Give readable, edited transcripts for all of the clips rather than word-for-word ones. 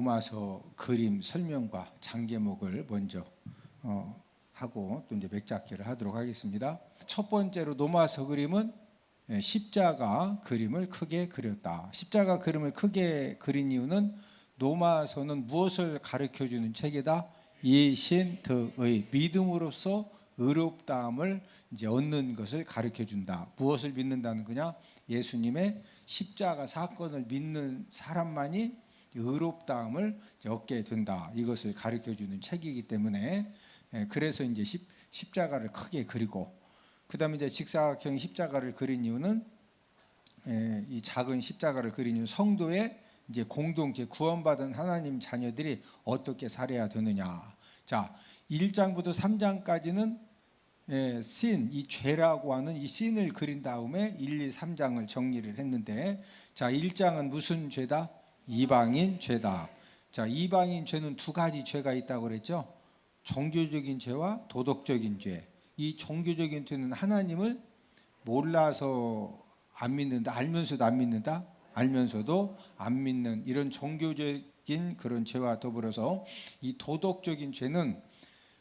로마서 그림 설명과 장제목을 먼저 하고 또 이제 맥잡기를 하도록 하겠습니다. 첫 번째로 로마서 그림은 십자가 그림을 크게 그렸다. 십자가 그림을 크게 그린 이유는 로마서는 무엇을 가르쳐주는 책이다? 이신득의 믿음으로써 의롭다함을 이제 얻는 것을 가르쳐준다. 무엇을 믿는다는 거냐? 예수님의 십자가 사건을 믿는 사람만이 의롭다함을 얻게 된다. 이것을 가르쳐주는 책이기 때문에 그래서 이제 십자가를 크게 그리고 그다음에 이제 직사각형 십자가를 그린 이유는 이 작은 십자가를 그린 이유는 성도의 이제 공동체 구원받은 하나님 자녀들이 어떻게 살아야 되느냐. 자, 1장부터 3장까지는 신, 이 죄라고 하는 이 신을 그린 다음에 1, 2, 3장을 정리를 했는데, 자, 1장은 무슨 죄다? 이방인 죄다. 자, 이방인 죄는 두 가지 죄가 있다고 그랬죠. 종교적인 죄와 도덕적인 죄. 이 종교적인 죄는 하나님을 몰라서 안 믿는다, 알면서도 안 믿는다, 알면서도 안 믿는 이런 종교적인 그런 죄와 더불어서 이 도덕적인 죄는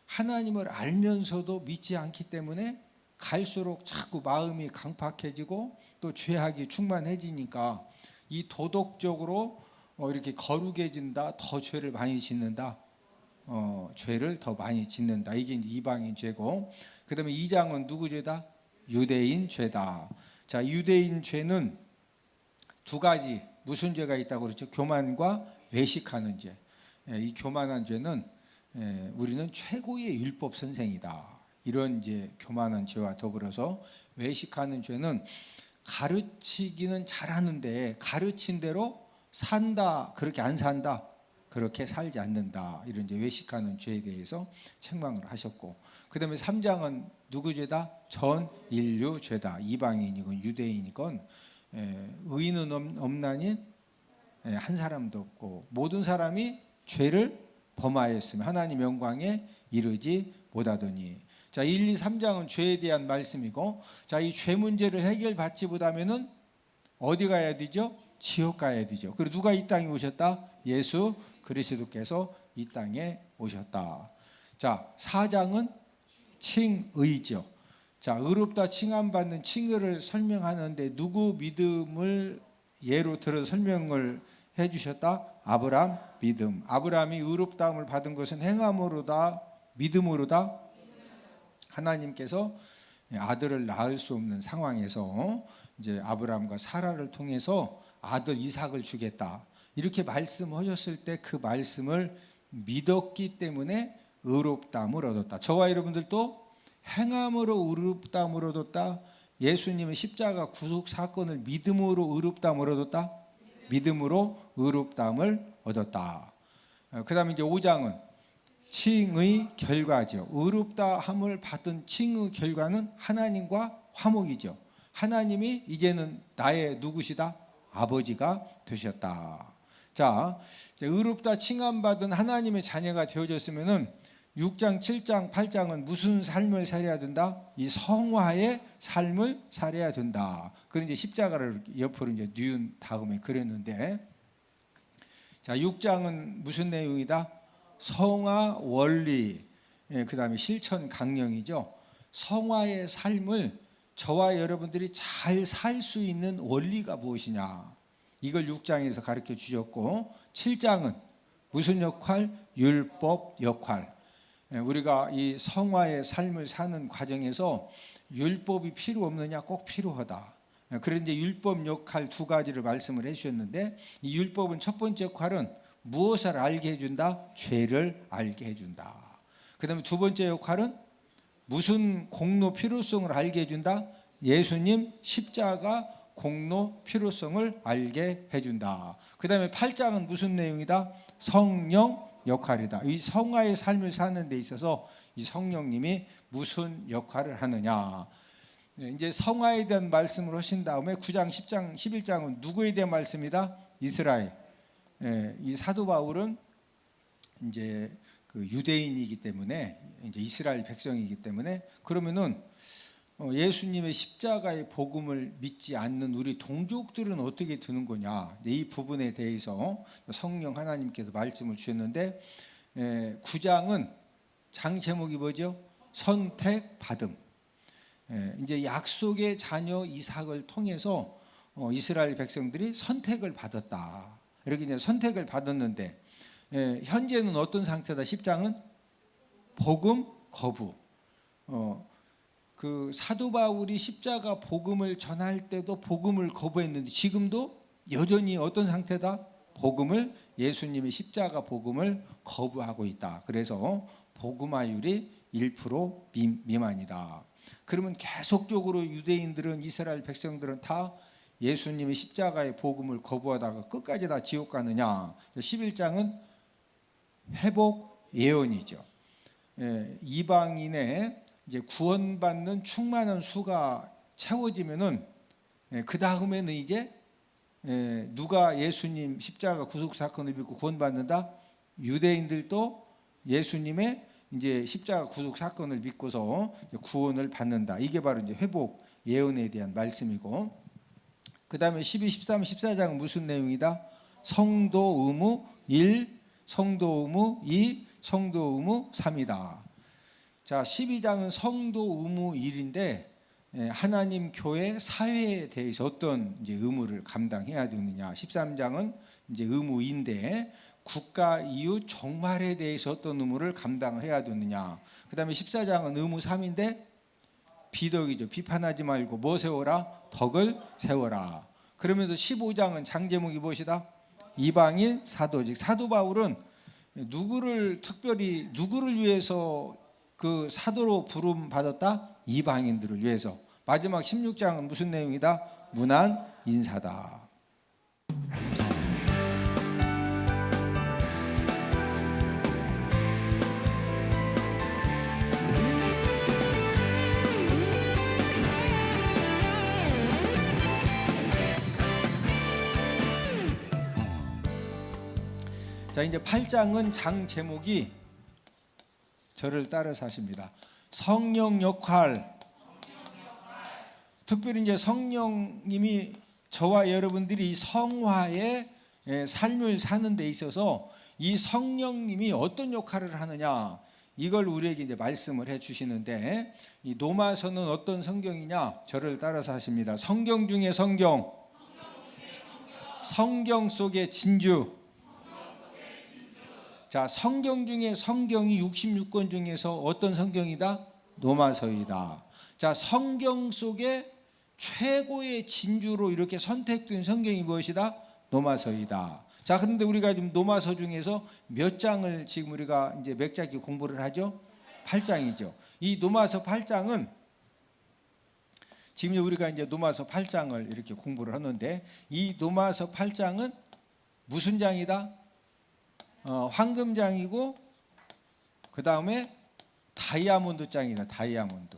하나님을 알면서도 믿지 않기 때문에 갈수록 자꾸 마음이 강팍해지고 또 죄악이 충만해지니까 이 도덕적으로 이렇게 거룩해진다, 더 죄를 많이 짓는다, 죄를 더 많이 짓는다. 이게 이제 이방인 죄고, 그 다음에 2장은 누구 죄다? 유대인 죄다. 자, 유대인 죄는 두 가지 무슨 죄가 있다고 그랬죠? 교만과 외식하는 죄. 이 교만한 죄는 우리는 최고의 율법 선생이다. 이런 이제 교만한 죄와 더불어서 외식하는 죄는 가르치기는 잘하는데 가르친 대로 산다, 그렇게 안 산다, 그렇게 살지 않는다. 이런 이제 외식하는 죄에 대해서 책망을 하셨고, 그 다음에 3장은 누구 죄다? 전 인류 죄다. 이방인이건 유대인이건 의인은 없나니 한 사람도 없고 모든 사람이 죄를 범하였으며 하나님 영광에 이르지 못하더니. 자, 1, 2, 3장은 죄에 대한 말씀이고, 자, 이 죄 문제를 해결받지 못하면은 어디 가야 되죠? 지옥 가야 되죠. 그리고 누가 이 땅에 오셨다? 예수 그리스도께서 이 땅에 오셨다. 자, 4장은 칭의죠. 자, 의롭다 칭함받는 칭의를 설명하는데 누구 믿음을 예로 들어 설명을 해주셨다? 아브람 믿음. 아브라함이 의롭다함을 받은 것은 행함으로다, 믿음으로다? 하나님께서 아들을 낳을 수 없는 상황에서 이제 아브라함과 사라를 통해서 아들 이삭을 주겠다, 이렇게 말씀하셨을 때 그 말씀을 믿었기 때문에 의롭다함을 얻었다. 저와 여러분들도 행함으로 의롭다함을 얻었다. 예수님의 십자가 구속 사건을 믿음으로 의롭다함을 얻었다. 믿음으로 의롭다함을 얻었다. 그 다음에 이제 5장은 칭의 결과죠. 의롭다함을 받은 칭의 결과는 하나님과 화목이죠. 하나님이 이제는 나의 누구시다? 아버지가 되셨다. 자, 의롭다 칭함받은 하나님의 자녀가 되어졌으면은 6장, 7장, 8장은 무슨 삶을 살아야 된다? 이 성화의 삶을 살아야 된다. 그런 이제 십자가를 옆으로 이제 뉘은 다음에 그랬는데, 자, 6장은 무슨 내용이다? 성화 원리, 그 다음에 실천 강령이죠. 성화의 삶을 저와 여러분들이 잘 살 수 있는 원리가 무엇이냐, 이걸 6장에서 가르쳐 주셨고, 7장은 무슨 역할? 율법 역할. 우리가 이 성화의 삶을 사는 과정에서 율법이 필요 없느냐? 꼭 필요하다. 그런데 율법 역할 두 가지를 말씀을 해주셨는데, 이 율법은 첫 번째 역할은 무엇을 알게 해준다? 죄를 알게 해준다. 그 다음에 두 번째 역할은 무슨 공로 필요성을 알게 해준다? 예수님 십자가 공로 필요성을 알게 해준다. 그 다음에 8장은 무슨 내용이다? 성령 역할이다. 이 성화의 삶을 사는 데 있어서 이 성령님이 무슨 역할을 하느냐. 이제 성화에 대한 말씀을 하신 다음에 9장, 10장, 11장은 누구에 대한 말씀이다? 이스라엘. 이 사도 바울은 이제 그 유대인이기 때문에, 이제 이스라엘 백성이기 때문에, 그러면은 예수님의 십자가의 복음을 믿지 않는 우리 동족들은 어떻게 되는 거냐, 이 부분에 대해서 성령 하나님께서 말씀을 주셨는데 9장은 장 제목이 뭐죠? 선택받음. 이제 약속의 자녀 이삭을 통해서 이스라엘 백성들이 선택을 받았다. 이렇게 이제 선택을 받았는데 현재는 어떤 상태다? 10장은 복음 거부. 그 사도 바울이 십자가 복음을 전할 때도 복음을 거부했는데 지금도 여전히 어떤 상태다? 복음을, 예수님의 십자가 복음을 거부하고 있다. 그래서 복음화율이 1% 미만이다. 그러면 계속적으로 유대인들은, 이스라엘 백성들은 다 예수님의 십자가의 복음을 거부하다가 끝까지 다 지옥 가느냐? 11장은 회복 예언이죠. 이방인의 이제 구원받는 충만한 수가 채워지면은 그 다음에는 이제 누가 예수님 십자가 구속 사건을 믿고 구원받는다? 유대인들도 예수님의 이제 십자가 구속 사건을 믿고서 구원을 받는다. 이게 바로 이제 회복 예언에 대한 말씀이고, 그 다음에 12, 13, 14장은 무슨 내용이다? 성도 의무 1, 성도 의무 2, 성도 의무 3이다. 자, 12장은 성도 의무 1인데 하나님 교회 사회에 대해서 어떤 이제 의무를 감당해야 되느냐. 13장은 이제 의무 2인데 국가 이웃 종말에 대해서 어떤 의무를 감당을 해야 되느냐. 그다음에 14장은 의무 3인데 비덕이죠. 비판하지 말고 뭐 세워라? 덕을 세워라. 그러면서 15장은 장 제목이 무엇이다? 이방인 사도직. 사도 바울은 누구를 특별히 누구를 위해서 그 사도로 부름 받았다? 이방인들을 위해서. 마지막 16장은 무슨 내용이다? 문안 인사다. 자, 이제 8장은 장 제목이 저를 따라서 하십니다. 성령 역할. 특별히 이제 성령님이 저와 여러분들이 성화의 삶을 사는 데 있어서 이 성령님이 어떤 역할을 하느냐, 이걸 우리에게 이제 말씀을 해 주시는데, 이 로마서는 어떤 성경이냐? 저를 따라서 하십니다. 성경 중에 성경, 성경 속의 진주. 자, 성경 중에 성경이 66권 중에서 어떤 성경이다? 로마서이다. 자, 성경 속에 최고의 진주로 이렇게 선택된 성경이 무엇이다? 로마서이다. 자, 그런데 우리가 지금 로마서 중에서 몇 장을 지금 우리가 이제 맥잡기 공부를 하죠? 8장이죠. 이 로마서 8장은 지금 우리가 이제 로마서 8장을 이렇게 공부를 하는데, 이 로마서 8장은 무슨 장이다? 황금장이고 그 다음에 다이아몬드 장이다. 다이아몬드.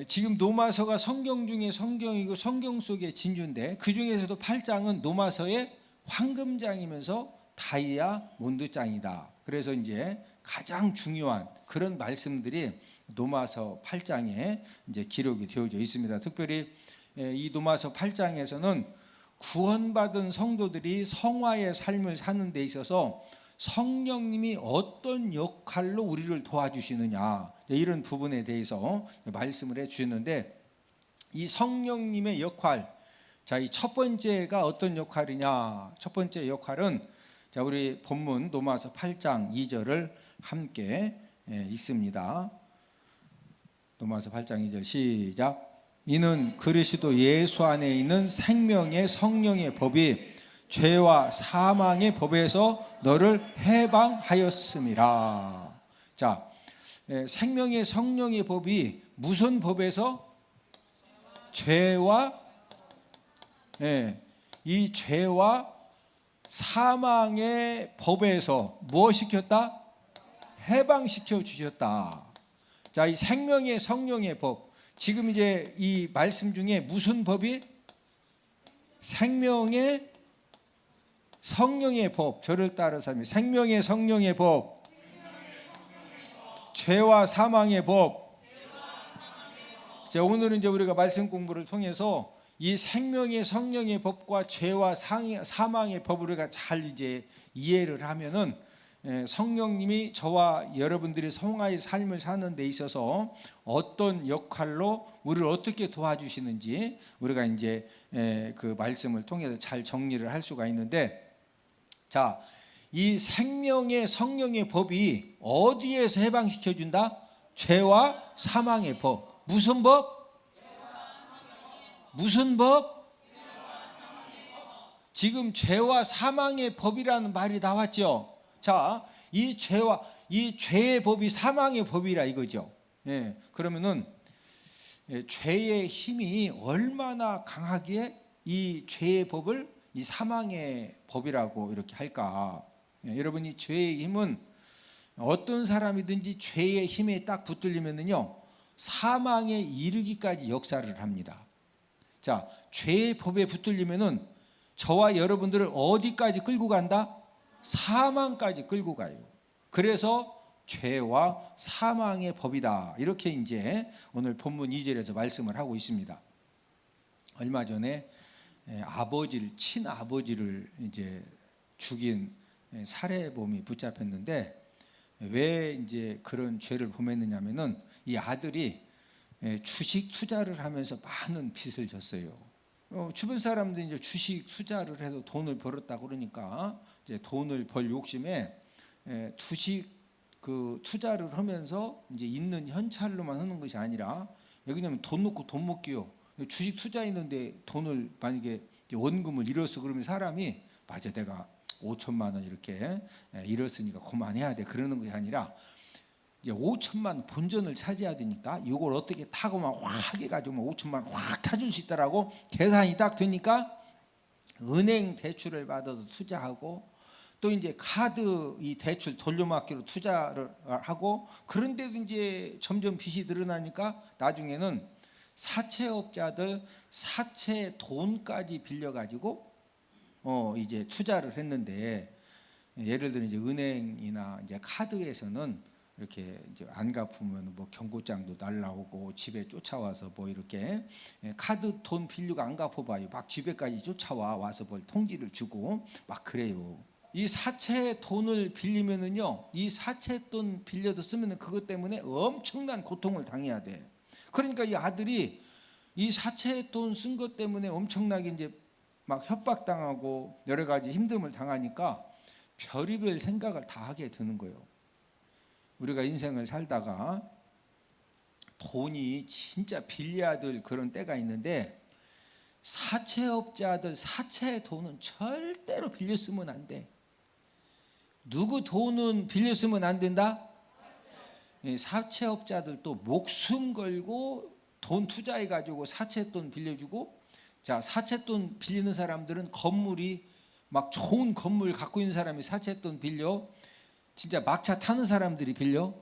지금 로마서가 성경 중에 성경이고 성경 속의 진주인데, 그 중에서도 8장은 로마서의 황금장이면서 다이아몬드 장이다. 그래서 이제 가장 중요한 그런 말씀들이 로마서 8장에 이제 기록이 되어져 있습니다. 특별히 이 로마서 8장에서는 구원받은 성도들이 성화의 삶을 사는 데 있어서 성령님이 어떤 역할로 우리를 도와주시느냐, 이런 부분에 대해서 말씀을 해 주셨는데, 이 성령님의 역할, 자, 이 첫 번째가 어떤 역할이냐? 첫 번째 역할은, 자, 우리 본문 로마서 8장 2절을 함께 읽습니다. 로마서 8장 2절 시작. 이는 그리스도 예수 안에 있는 생명의 성령의 법이 죄와 사망의 법에서 너를 해방하였음이라. 자, 생명의 성령의 법이 무슨 법에서? 죄와 이 죄와 사망의 법에서 뭐 시켰다? 해방시켜 주셨다. 자, 이 생명의 성령의 법, 지금 이제 이 말씀 중에 무슨 법이? 생명의 성령의 법. 저를 따라서 하면 생명의 성령의 법. 죄와 사망의 법. 자, 오늘은 이제 우리가 말씀 공부를 통해서 이 생명의 성령의 법과 죄와 사망의 법을 우리가 잘 이제 이해를 하면은 성령님이 저와 여러분들이 성화의 삶을 사는 데 있어서 어떤 역할로 우리를 어떻게 도와주시는지 우리가 이제 그 말씀을 통해서 잘 정리를 할 수가 있는데, 자, 이 생명의 성령의 법이 어디에서 해방시켜 준다? 죄와 사망의 법. 무슨 법? 무슨 법? 지금 죄와 사망의 법이라는 말이 나왔죠. 자, 이 죄의 법이 사망의 법이라 이거죠. 예, 그러면은 죄의 힘이 얼마나 강하게 이 죄의 법을 이 사망의 법이라고 이렇게 할까? 예, 여러분, 이 죄의 힘은 어떤 사람이든지 죄의 힘에 딱 붙들리면은요 사망에 이르기까지 역사를 합니다. 자, 죄의 법에 붙들리면은 저와 여러분들을 어디까지 끌고 간다? 사망까지 끌고 가요. 그래서 죄와 사망의 법이다. 이렇게 이제 오늘 본문 2절에서 말씀을 하고 있습니다. 얼마 전에 친아버지를 이제 죽인 살해범이 붙잡혔는데, 왜 이제 그런 죄를 범했느냐면은 이 아들이 주식 투자를 하면서 많은 빚을 졌어요. 주변 사람들이 이제 주식 투자를 해서 돈을 벌었다 그러니까 이제 돈을 벌 욕심에 주식 그 투자를 하면서 이제 있는 현찰로만 하는 것이 아니라, 왜냐면 돈 놓고 돈 못 끼요. 주식 투자했는데 돈을 만약에 원금을 잃었어 그러면 사람이 맞아 내가 5천만 원 이렇게 잃었으니까 그만해야 돼 그러는 것이 아니라, 이제 5천만 원 본전을 차지해야 되니까 이걸 어떻게 타고만 확 해가지고 5천만 원 확 찾을 수 있다라고 계산이 딱 되니까 은행 대출을 받아서 투자하고, 또 이제 카드 이 대출 돌려막기로 투자를 하고, 그런데도 이제 점점 빚이 늘어나니까 나중에는 사채업자들 사채 돈까지 빌려가지고 이제 투자를 했는데, 예를 들어 이제 은행이나 이제 카드에서는 이렇게 이제 안 갚으면 뭐 경고장도 날라오고 집에 쫓아와서 뭐 이렇게 카드 돈 빌리고 안 갚아봐요. 막 집에까지 와서 뭘 통지를 주고 막 그래요. 이 사채 돈을 빌리면은요, 이 사채 돈 빌려도 쓰면은 그것 때문에 엄청난 고통을 당해야 돼. 그러니까 이 아들이 이 사채 돈 쓴 것 때문에 엄청나게 이제 막 협박당하고 여러 가지 힘듦을 당하니까 별의별 생각을 다 하게 되는 거예요. 우리가 인생을 살다가 돈이 진짜 빌려야 될 그런 때가 있는데, 사채업자들 사채 돈은 절대로 빌려 쓰면 안 돼. 누구 돈은 빌려 쓰면 안 된다? 사채업자들도 목숨 걸고 돈 투자해 가지고 사채돈 빌려주고, 자, 사채돈 빌리는 사람들은 건물이 막 좋은 건물 갖고 있는 사람이 사채돈 빌려, 진짜 막차 타는 사람들이 빌려,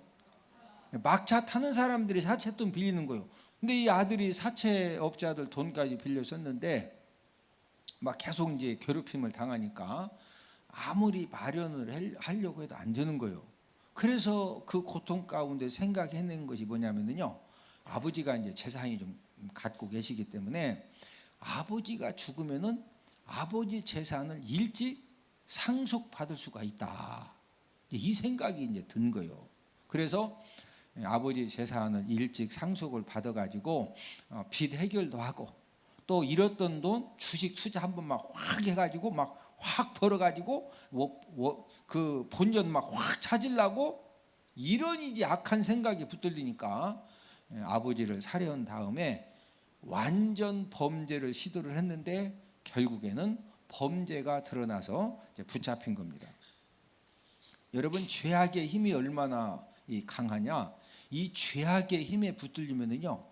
막차 타는 사람들이 사채돈 빌리는 거예요. 근데 이 아들이 사채업자들 돈까지 빌려 썼는데 막 계속 이제 괴롭힘을 당하니까 아무리 마련을 하려고 해도 안 되는 거예요. 그래서 그 고통 가운데 생각해낸 것이 뭐냐면요, 아버지가 이제 재산이 좀 갖고 계시기 때문에 아버지가 죽으면은 아버지 재산을 일찍 상속받을 수가 있다. 이 생각이 이제 든 거예요. 그래서 아버지 재산을 일찍 상속을 받아가지고 빚 해결도 하고, 또 잃었던 돈 주식 투자 한 번만 확 해가지고 막 확 벌어가지고 그 본전 막 확 찾으려고, 이런 이제 악한 생각이 붙들리니까 아버지를 살해한 다음에 완전 범죄를 시도를 했는데 결국에는 범죄가 드러나서 이제 붙잡힌 겁니다. 여러분, 죄악의 힘이 얼마나 강하냐? 이 죄악의 힘에 붙들리면은요,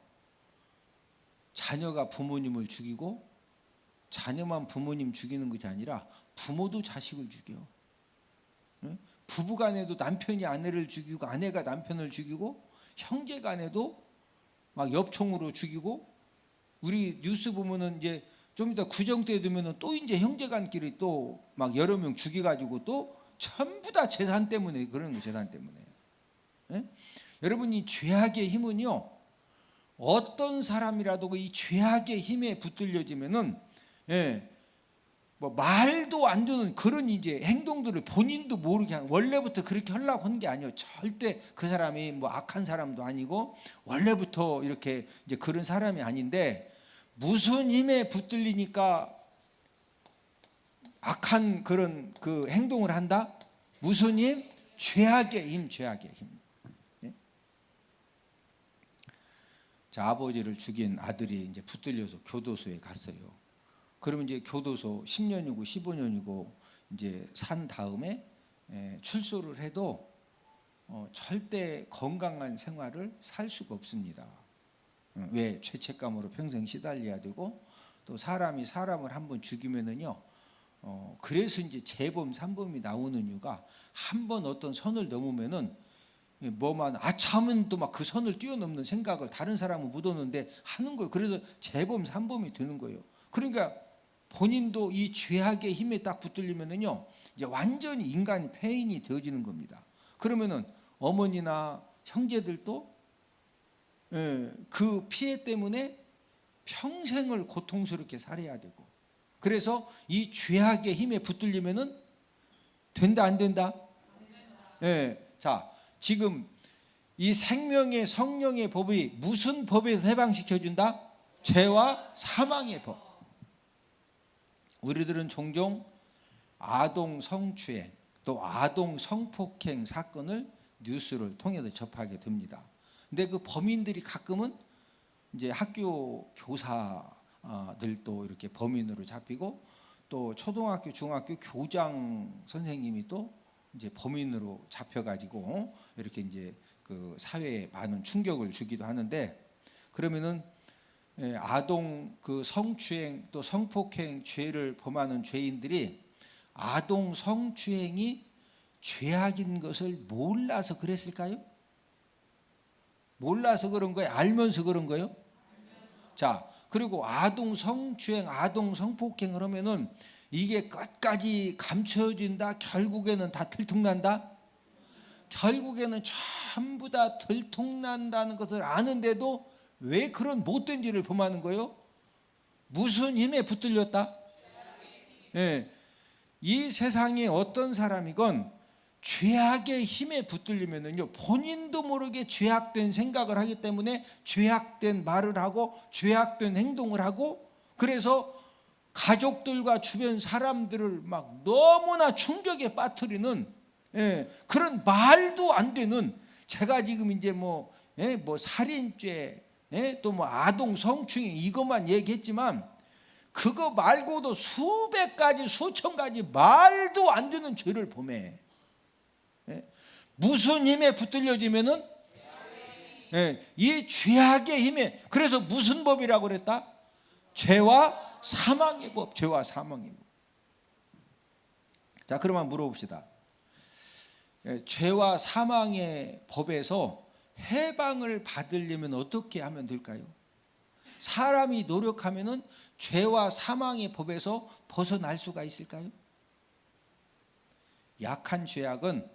자녀가 부모님을 죽이고, 자녀만 부모님 죽이는 것이 아니라 부모도 자식을 죽여. 부부간에도 남편이 아내를 죽이고 아내가 남편을 죽이고 형제간에도 막 엽총으로 죽이고, 우리 뉴스 보면은 이제 좀 이따 구정때 되면은 또 이제 형제간끼리 또 막 여러 명 죽여가지고 또 전부 다 재산 때문에 그러는 거예요. 재산 때문에. 여러분, 이 죄악의 힘은요, 어떤 사람이라도 이 죄악의 힘에 붙들려지면은, 뭐 말도 안 되는 그런 이제 행동들을 본인도 모르게 원래부터 그렇게 하려고 한 게 아니에요. 절대 그 사람이 뭐 악한 사람도 아니고 원래부터 이렇게 이제 그런 사람이 아닌데, 무슨 힘에 붙들리니까 악한 그런 그 행동을 한다? 무슨 힘? 죄악의 힘, 죄악의 힘. 자, 아버지를 죽인 아들이 이제 붙들려서 교도소에 갔어요. 그러면 이제 교도소 10년이고 15년이고 이제 산 다음에 출소를 해도 절대 건강한 생활을 살 수가 없습니다. 왜? 죄책감으로 평생 시달려야 되고, 또 사람이 사람을 한번 죽이면은요, 그래서 이제 재범, 산범이 나오는 이유가 한 번 어떤 선을 넘으면은 뭐만 아차하면 또 막 그 선을 뛰어넘는 생각을 다른 사람은 못 오는데 하는 거예요. 그래서 재범, 산범이 되는 거예요. 그러니까 본인도 이 죄악의 힘에 딱 붙들리면은요, 이제 완전히 인간이 폐인이 되어지는 겁니다. 그러면은 어머니나 형제들도 그 피해 때문에 평생을 고통스럽게 살아야 되고, 그래서 이 죄악의 힘에 붙들리면은 된다, 안 된다? 자, 지금 이 생명의 성령의 법이 무슨 법에서 해방시켜준다? 죄와 사망의 법. 우리들은 종종 아동 성추행, 또 아동 성폭행 사건을 뉴스를 통해서 접하게 됩니다. 근데 그 범인들이 가끔은 이제 학교 교사들도 이렇게 범인으로 잡히고, 또 초등학교, 중학교 교장 선생님이 또 이제 범인으로 잡혀가지고 이렇게 이제 그 사회에 많은 충격을 주기도 하는데, 그러면은 아동 그 성추행 또 성폭행 죄를 범하는 죄인들이 아동 성추행이 죄악인 것을 몰라서 그랬을까요? 몰라서 그런 거예요? 알면서 그런 거예요? 자, 그리고 아동 성추행, 아동 성폭행을 하면은 이게 끝까지 감춰진다? 결국에는 다 들통난다? 결국에는 전부 다 들통난다는 것을 아는데도 왜 그런 못된 일을 범하는 거예요? 무슨 힘에 붙들렸다? 이 세상에 어떤 사람이건 죄악의 힘에 붙들리면은요, 본인도 모르게 죄악된 생각을 하기 때문에 죄악된 말을 하고 죄악된 행동을 하고, 그래서 가족들과 주변 사람들을 막 너무나 충격에 빠뜨리는 그런 말도 안 되는, 제가 지금 이제 뭐 살인죄, 또 뭐 아동 성추행 이것만 얘기했지만 그거 말고도 수백 가지 수천 가지 말도 안 되는 죄를 범해. 무슨 힘에 붙들려지면은 이 죄악의 힘에. 그래서 무슨 법이라고 그랬다? 죄와 사망의 법, 죄와 사망의 법. 자, 그러면 물어봅시다. 죄와 사망의 법에서 해방을 받으려면 어떻게 하면 될까요? 사람이 노력하면은 죄와 사망의 법에서 벗어날 수가 있을까요? 약한 죄악은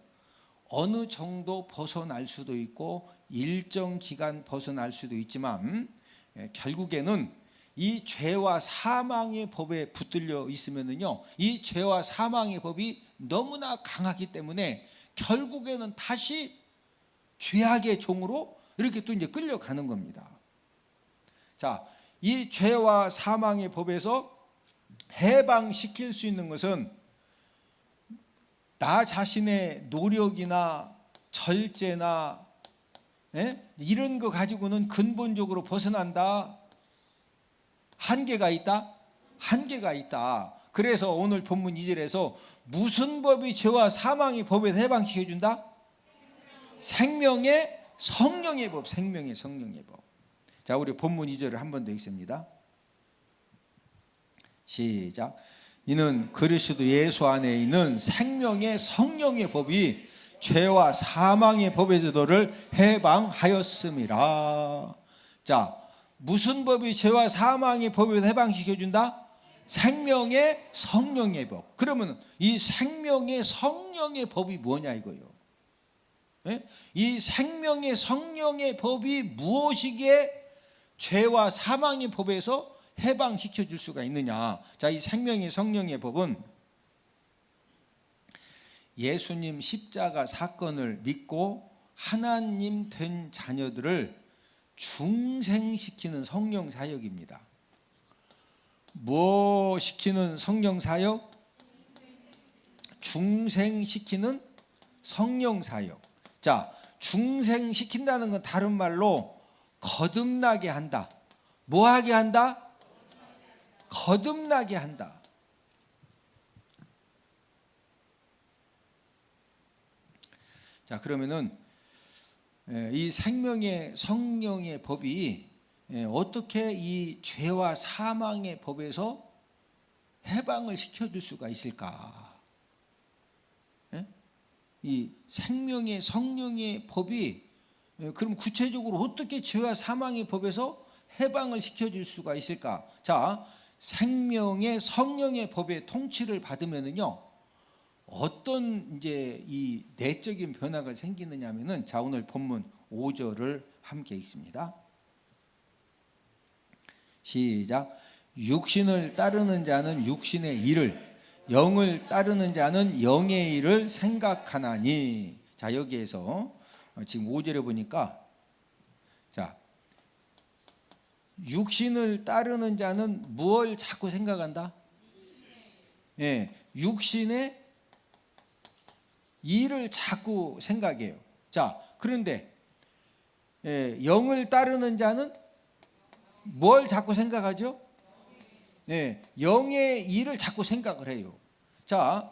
어느 정도 벗어날 수도 있고 일정 기간 벗어날 수도 있지만, 결국에는 이 죄와 사망의 법에 붙들려 있으면은요, 이 죄와 사망의 법이 너무나 강하기 때문에 결국에는 다시 죄악의 종으로 이렇게 또 이제 끌려가는 겁니다. 자, 이 죄와 사망의 법에서 해방시킬 수 있는 것은 나 자신의 노력이나 절제나 이런 거 가지고는 근본적으로 벗어난다? 한계가 있다? 한계가 있다. 그래서 오늘 본문 2절에서 무슨 법이 죄와 사망의 법에서 해방시켜준다? 생명의 성령의 법, 생명의 성령의 법. 자, 우리 본문 2절을 한 번 더 읽습니다. 시작. 이는 그리스도 예수 안에 있는 생명의 성령의 법이 죄와 사망의 법에서 너를 해방하였음이라. 자, 무슨 법이 죄와 사망의 법에서 해방시켜준다? 생명의 성령의 법. 그러면 이 생명의 성령의 법이 뭐냐 이거예요. 이 생명의 성령의 법이 무엇이기에 죄와 사망의 법에서 해방시켜 줄 수가 있느냐? 자, 이 생명의 성령의 법은 예수님 십자가 사건을 믿고 하나님 된 자녀들을 중생시키는 성령 사역입니다. 뭐 시키는 성령 사역? 중생시키는 성령 사역. 자, 중생시킨다는 건 다른 말로 거듭나게 한다. 뭐 하게 한다? 거듭나게 한다. 자, 그러면은 이 생명의 성령의 법이 어떻게 이 죄와 사망의 법에서 해방을 시켜줄 수가 있을까? 이 생명의 성령의 법이 그럼 구체적으로 어떻게 죄와 사망의 법에서 해방을 시켜줄 수가 있을까? 자, 생명의 성령의 법의 통치를 받으면은요, 어떤 이제 이 내적인 변화가 생기느냐면은, 자, 오늘 본문 5절을 함께 읽습니다. 시작. 육신을 따르는 자는 육신의 일을, 영을 따르는 자는 영의 일을 생각하나니. 자, 여기에서 지금 5절에 보니까, 자, 육신을 따르는 자는 무엇을 자꾸 생각한다? 육신의 일을 자꾸 생각해요. 자, 그런데 영을 따르는 자는 뭘 자꾸 생각하죠? 영의 일을 자꾸 생각을 해요. 자,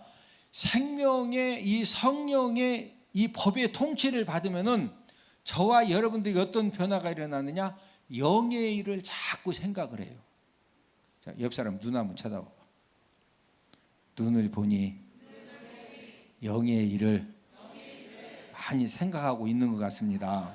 생명의 이 성령의 이 법의 통치를 받으면은 저와 여러분들이 어떤 변화가 일어나느냐? 영의 일을 자꾸 생각을 해요. 자, 옆 사람 눈 한번 쳐다봐. 눈을 보니 영의 일을 많이 생각하고 있는 것 같습니다.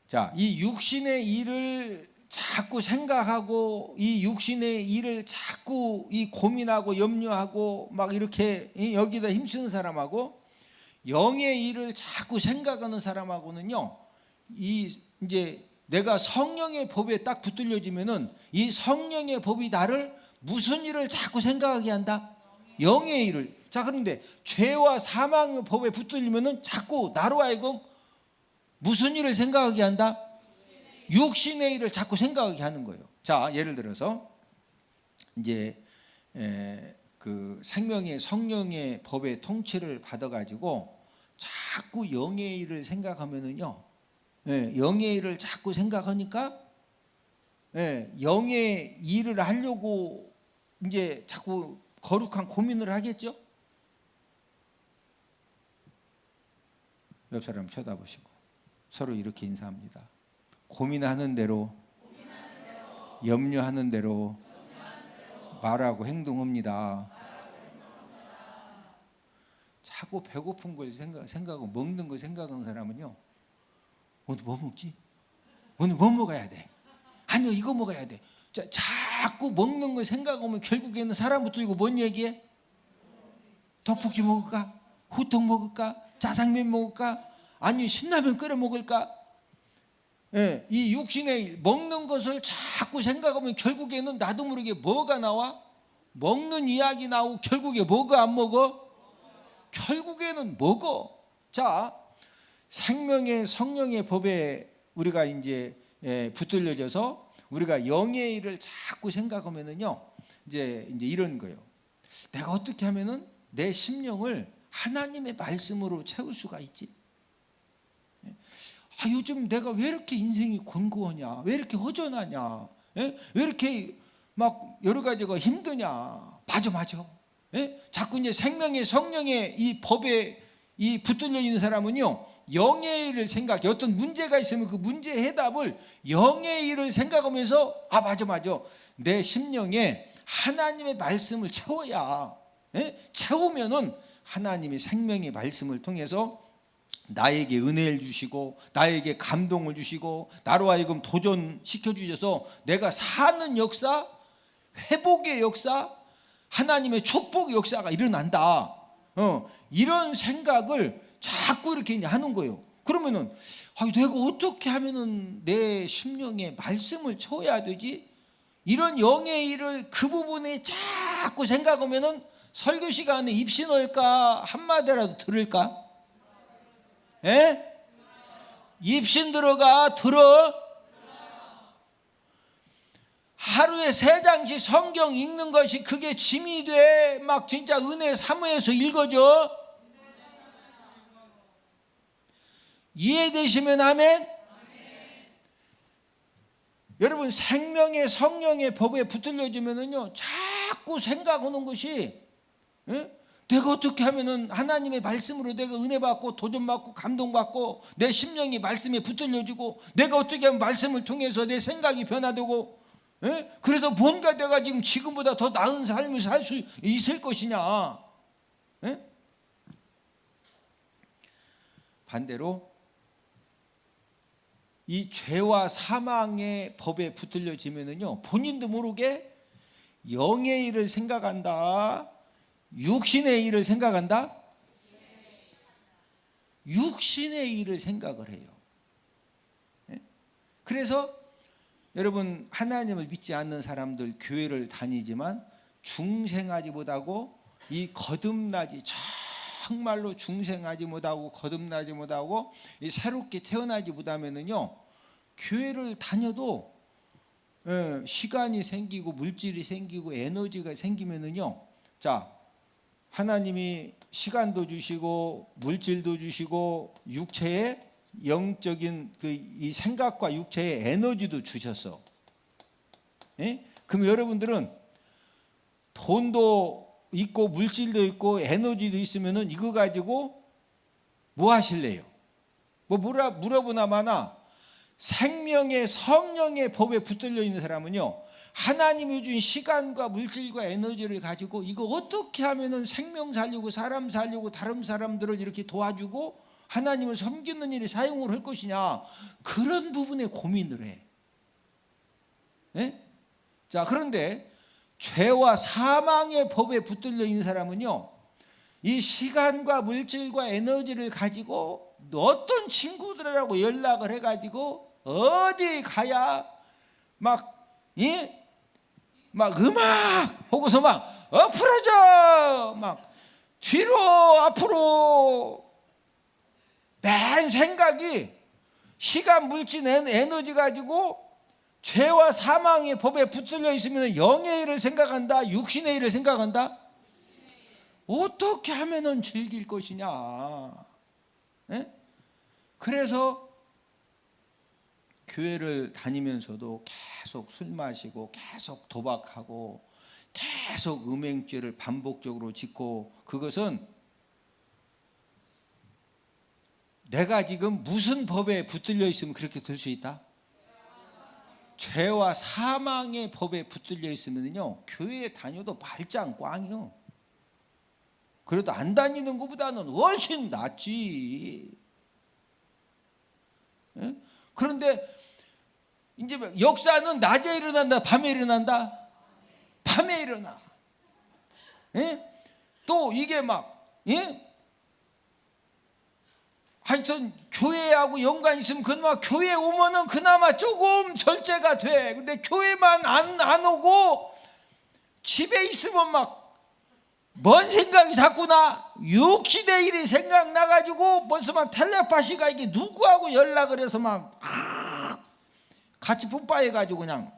자, 이 육신의 일을 자꾸 생각하고 이 육신의 일을 자꾸 이 고민하고 염려하고 막 이렇게 여기다 힘쓰는 사람하고 영의 일을 자꾸 생각하는 사람하고는요, 이 이제 내가 성령의 법에 딱 붙들려지면은 이 성령의 법이 나를 무슨 일을 자꾸 생각하게 한다? 영의 일을. 자, 그런데 죄와 사망의 법에 붙들리면은 자꾸 나로 하여금 무슨 일을 생각하게 한다? 육신의 일을 자꾸 생각하게 하는 거예요. 자, 예를 들어서 이제 그 생명의 성령의 법의 통치를 받아가지고 자꾸 영의 일을 생각하면은요, 영의 일을 자꾸 생각하니까 영의 일을 하려고 이제 자꾸 거룩한 고민을 하겠죠. 옆 사람 쳐다보시고 서로 이렇게 인사합니다. 고민하는 대로, 염려하는 대로 말하고 행동합니다. 자꾸 배고픈 걸 생각하고 먹는 걸 생각하는 사람은요, 오늘 뭐 먹지? 오늘 뭐 먹어야 돼? 아니요, 이거 먹어야 돼. 자꾸 먹는 걸 생각하면 결국에는 사람부터 이거 뭔 얘기해? 떡볶이 먹을까? 호떡 먹을까? 짜장면 먹을까? 아니면 신라면 끓여 먹을까? 이 육신의 먹는 것을 자꾸 생각하면 결국에는 나도 모르게 뭐가 나와? 먹는 이야기 나오고 결국에 뭐가 안 먹어? 결국에는 먹어. 자, 생명의 성령의 법에 우리가 이제 붙들려져서 우리가 영의 일을 자꾸 생각하면은요, 이제 이런 거예요. 내가 어떻게 하면은 내 심령을 하나님의 말씀으로 채울 수가 있지? 요즘 내가 왜 이렇게 인생이 곤고하냐? 왜 이렇게 허전하냐? 왜 이렇게 막 여러 가지가 힘드냐? 맞아. 자꾸 이제 생명의 성령의 이 법에 이 붙들려 있는 사람은요, 영의 일을 생각해. 어떤 문제가 있으면 그 문제의 해답을 영의 일을 생각하면서 맞아. 내 심령에 하나님의 말씀을 채워야, 채우면은 하나님이 생명의 말씀을 통해서 나에게 은혜를 주시고 나에게 감동을 주시고 나로 하여금 도전시켜 주셔서 내가 사는 역사, 회복의 역사, 하나님의 축복 역사가 일어난다. 이런 생각을 자꾸 이렇게 이제 하는 거예요. 그러면은 내가 어떻게 하면은 내 심령에 말씀을 채워야 되지? 이런 영의 일을 그 부분에 자꾸 생각하면은 설교 시간에 입시 넣을까? 한마디라도 들을까? 예? 입신 들어가 들어. 하루에 3장씩 성경 읽는 것이 그게 짐이 돼. 막 진짜 은혜 사모해서 읽어줘. 이해되시면 아멘? 여러분, 생명의 성령의 법에 붙들려지면은요 자꾸 생각하는 것이 내가 어떻게 하면은 하나님의 말씀으로 내가 은혜 받고 도전 받고 감동 받고 내 심령이 말씀에 붙들려지고 내가 어떻게 하면 말씀을 통해서 내 생각이 변화되고 그래서 뭔가 내가 지금보다 더 나은 삶을 살 수 있을 것이냐. 반대로 이 죄와 사망의 법에 붙들려지면은요 본인도 모르게 영의 일을 생각한다, 육신의 일을 생각한다. 육신의 일을 생각을 해요. 그래서 여러분, 하나님을 믿지 않는 사람들 교회를 다니지만 중생하지 못하고 이 거듭나지, 정말로 중생하지 못하고 거듭나지 못하고 이 새롭게 태어나지 못하면은요 교회를 다녀도 시간이 생기고 물질이 생기고 에너지가 생기면은요, 자, 하나님이 시간도 주시고 물질도 주시고 육체에 영적인 이 생각과 육체의 에너지도 주셨어. 그럼 여러분들은 돈도 있고 물질도 있고 에너지도 있으면은 이거 가지고 뭐 하실래요? 뭐 물어보나 마나 생명의 성령의 법에 붙들려 있는 사람은요 하나님이 준 시간과 물질과 에너지를 가지고 이거 어떻게 하면은 생명 살리고 사람 살리고 다른 사람들을 이렇게 도와주고 하나님을 섬기는 일에 사용을 할 것이냐, 그런 부분에 고민을 해. 자, 그런데 죄와 사망의 법에 붙들려 있는 사람은요 이 시간과 물질과 에너지를 가지고 어떤 친구들하고 연락을 해가지고 어디 가야 막 음악 하고서 막 엎으러져 막 뒤로 앞으로 맨 생각이 시간 물질 에너지 가지고 죄와 사망의 법에 붙들려 있으면 영의 일을 생각한다, 육신의 일을 생각한다. 어떻게 하면은 즐길 것이냐. 그래서 교회를 다니면서도 계속 술 마시고 계속 도박하고 계속 음행죄를 반복적으로 짓고, 그것은 내가 지금 무슨 법에 붙들려 있으면 그렇게 될 수 있다? 죄와 사망의 법에 붙들려 있으면요 교회에 다녀도 말짱 꽝이요. 그래도 안 다니는 것보다는 훨씬 낫지. 그런데 이제 역사는 낮에 일어난다, 밤에 일어난다? 밤에 일어나. 또 이게 막 하여튼 교회하고 연관이 있으면 그나마 교회 오면은 그나마 조금 절제가 돼. 근데 교회만 안 오고 집에 있으면 막 뭔 생각이 자꾸 나? 육신의 일이 생각나가지고 벌써 막 텔레파시가 이게 누구하고 연락을 해서 막 같이 뿜빠해가지고 그냥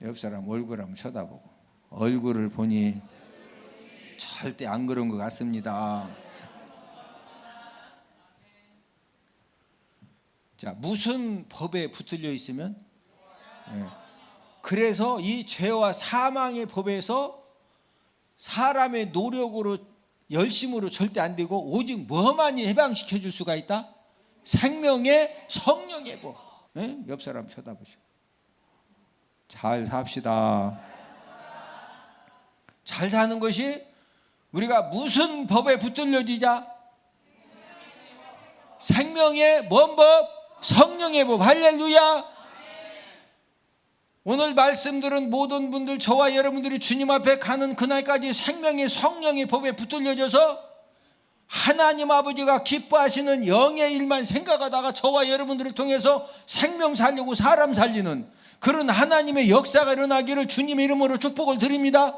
옆 사람 얼굴 한번 쳐다보고, 얼굴을 보니 절대 안 그런 것 같습니다. 자, 무슨 법에 붙들려 있으면? 그래서 이 죄와 사망의 법에서 사람의 노력으로 열심으로 절대 안 되고 오직 뭐만이 해방시켜 줄 수가 있다? 생명의 성령의 법. 옆 사람 쳐다보시고 잘 삽시다. 잘 사는 것이 우리가 무슨 법에 붙들려지자? 생명의 뭔 법? 성령의 법. 할렐루야. 오늘 말씀들은 모든 분들, 저와 여러분들이 주님 앞에 가는 그날까지 생명의 성령의 법에 붙들려져서 하나님 아버지가 기뻐하시는 영의 일만 생각하다가 저와 여러분들을 통해서 생명 살리고 사람 살리는 그런 하나님의 역사가 일어나기를 주님의 이름으로 축복을 드립니다.